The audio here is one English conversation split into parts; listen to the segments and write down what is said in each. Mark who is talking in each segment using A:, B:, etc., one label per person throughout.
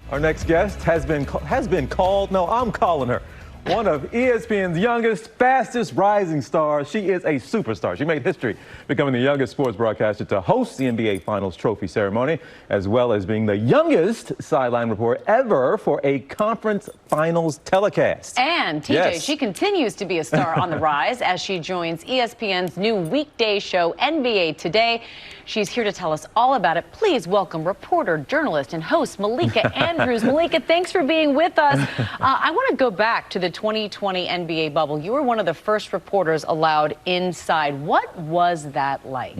A: Our next guest has been called, no, I'm calling her, one of ESPN's youngest, fastest rising stars. She is a superstar. She made history becoming the youngest sports broadcaster to host the NBA Finals trophy ceremony, as well as being the youngest sideline reporter ever for a conference finals telecast.
B: And TJ, she continues to be a star on the rise as she joins ESPN's new weekday show, NBA Today. She's here to tell us all about it. Please welcome reporter, journalist, and host Malika Andrews. Malika, thanks for being with us. I want to go back to the 2020 NBA bubble. You were one of the first reporters allowed inside. What was that like?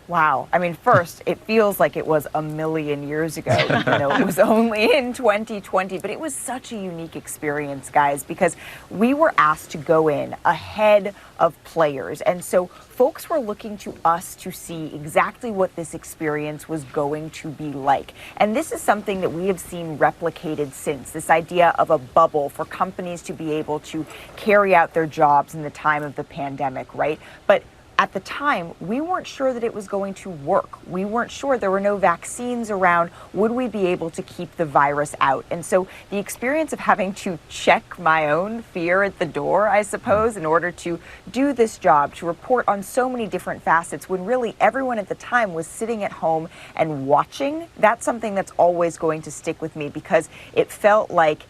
C: Wow. I mean, first, it feels like it was a million years ago. It was only in 2020, but it was such a unique experience, guys, because we were asked to go in ahead of players. And so folks were looking to us to see exactly what this experience was going to be like. And this is something that we have seen replicated since, this idea of a bubble for companies to be able to carry out their jobs in the time of the pandemic, right? But at the time, we weren't sure that it was going to work. We weren't sure. There were no vaccines around. Would we be able to keep the virus out? And so the experience of having to check my own fear at the door, I suppose, in order to do this job, to report on so many different facets, when really everyone at the time was sitting at home and watching, that's something that's always going to stick with me, because it felt like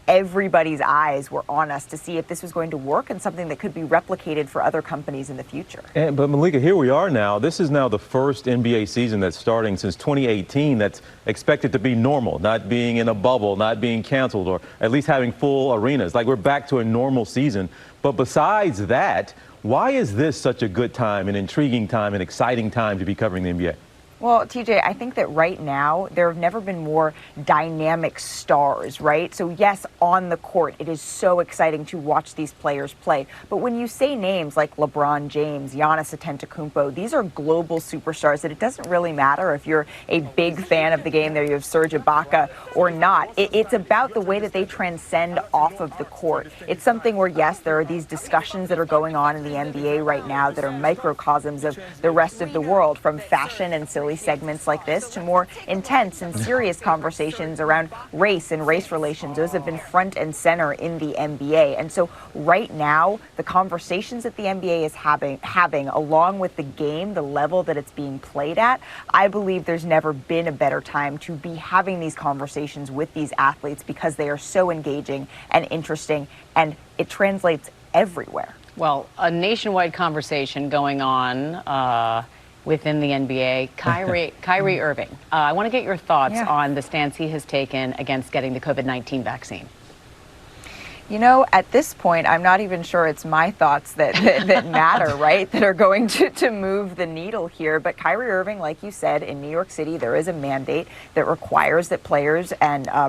C: everybody's eyes were on us to see if this was going to work and something that could be replicated for other companies in the future.
A: But Malika, here we are now. This is now the first NBA season that's starting since 2018 that's expected to be normal, not being in a bubble, not being canceled, or at least having full arenas. Like, we're back to a normal season. But besides that, why is this such a good time, an intriguing time, an exciting time to be covering the NBA?
C: Well, TJ, I think that right now there have never been more dynamic stars, right? So yes, on the court, it is so exciting to watch these players play. But when you say names like LeBron James, Giannis Antetokounmpo, these are global superstars that it doesn't really matter if you're a big fan of the game, there you have Serge Ibaka or not. It's about the way that they transcend off of the court. It's something where, yes, there are these discussions that are going on in the NBA right now that are microcosms of the rest of the world, from fashion and silly segments like this to more intense and serious conversations around race and race relations. Those have been front and center in the NBA. And so right now, the conversations that the NBA is having along with the game, the level that it's being played at, I believe there's never been a better time to be having these conversations with these athletes, because they are so engaging and interesting, and it translates everywhere.
B: Well, a nationwide conversation going on within the NBA. Kyrie Irving, I want to get your thoughts on the stance he has taken against getting the COVID-19 vaccine.
C: You know, at this point, I'm not even sure it's my thoughts that matter, right, that are going to move the needle here. But Kyrie Irving, like you said, in New York City, there is a mandate that requires that players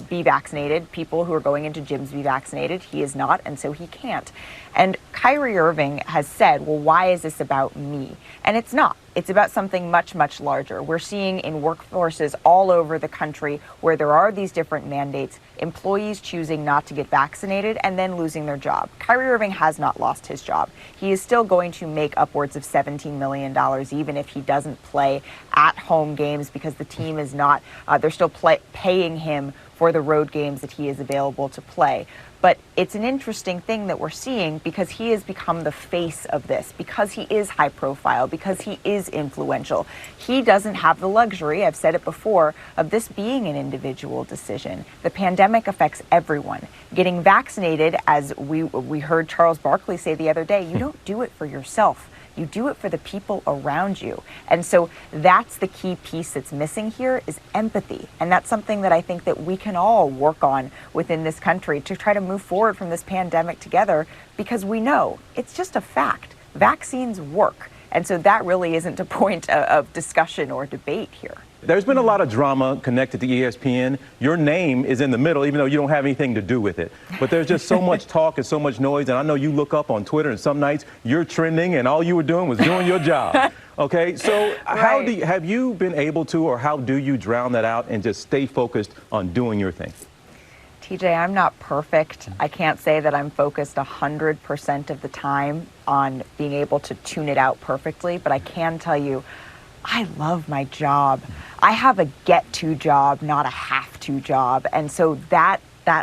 C: be vaccinated. People who are going into gyms be vaccinated. He is not, and so he can't. And Kyrie Irving has said, well, why is this about me? And it's not. It's about something much, much larger. We're seeing in workforces all over the country where there are these different mandates, employees choosing not to get vaccinated and then losing their job. Kyrie Irving has not lost his job. He is still going to make upwards of $17 million, even if he doesn't play at home games, because the team is not, they're still paying him for the road games that he is available to play. But it's an interesting thing that we're seeing, because he has become the face of this, because he is high profile, because he is influential. He doesn't have the luxury, I've said it before, of this being an individual decision. The pandemic affects everyone. Getting vaccinated, as we heard Charles Barkley say the other day, you don't do it for yourself. You do it for the people around you. And so that's the key piece that's missing here, is empathy. And that's something that I think that we can all work on within this country to try to move forward from this pandemic together, because we know it's just a fact. Vaccines work. And so that really isn't a point of discussion or debate here.
A: There's been a lot of drama connected to ESPN. Your name is in the middle, even though you don't have anything to do with it. But there's just so much talk and so much noise. And I know you look up on Twitter, and some nights you're trending and all you were doing was doing your job. Okay, so how have you been able to, or how do you drown that out and just stay focused on doing your thing?
C: TJ, I'm not perfect. I can't say that I'm focused 100% of the time on being able to tune it out perfectly, but I can tell you I love my job. I have a get-to job, not a have-to job. And so that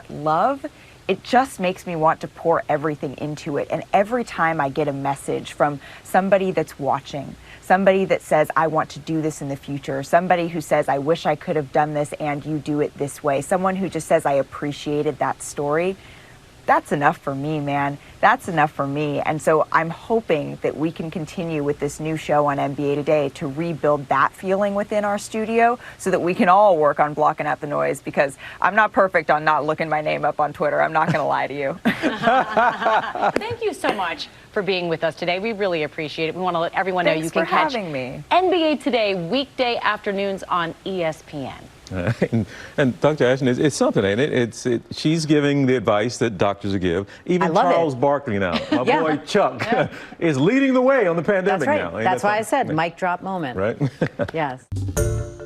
C: love, it just makes me want to pour everything into it. And every time I get a message from somebody that's watching, somebody that says, I want to do this in the future, somebody who says, I wish I could have done this and you do it this way, someone who just says, I appreciated that story, that's enough for me, man. That's enough for me. And so I'm hoping that we can continue with this new show on NBA Today to rebuild that feeling within our studio so that we can all work on blocking out the noise, because I'm not perfect on not looking my name up on Twitter. I'm not going to lie to you.
B: Thank you so much for being with us today. We really appreciate it. We want to let everyone know you can catch NBA Today weekday afternoons on ESPN.
A: And Dr. Ashton, it's something, ain't it? She's giving the advice that doctors give. Even Charles Barkley now, my boy Chuck, is leading the way on the pandemic now.
D: That's why I said mic drop moment.
A: Right?
D: Yes.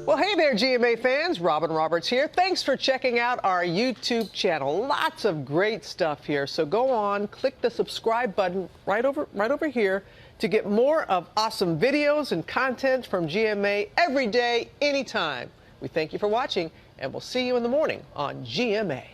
E: Well, hey there, GMA fans. Robin Roberts here. Thanks for checking out our YouTube channel. Lots of great stuff here. So go on, click the subscribe button right over here to get more of awesome videos and content from GMA every day, anytime. We thank you for watching, and we'll see you in the morning on GMA.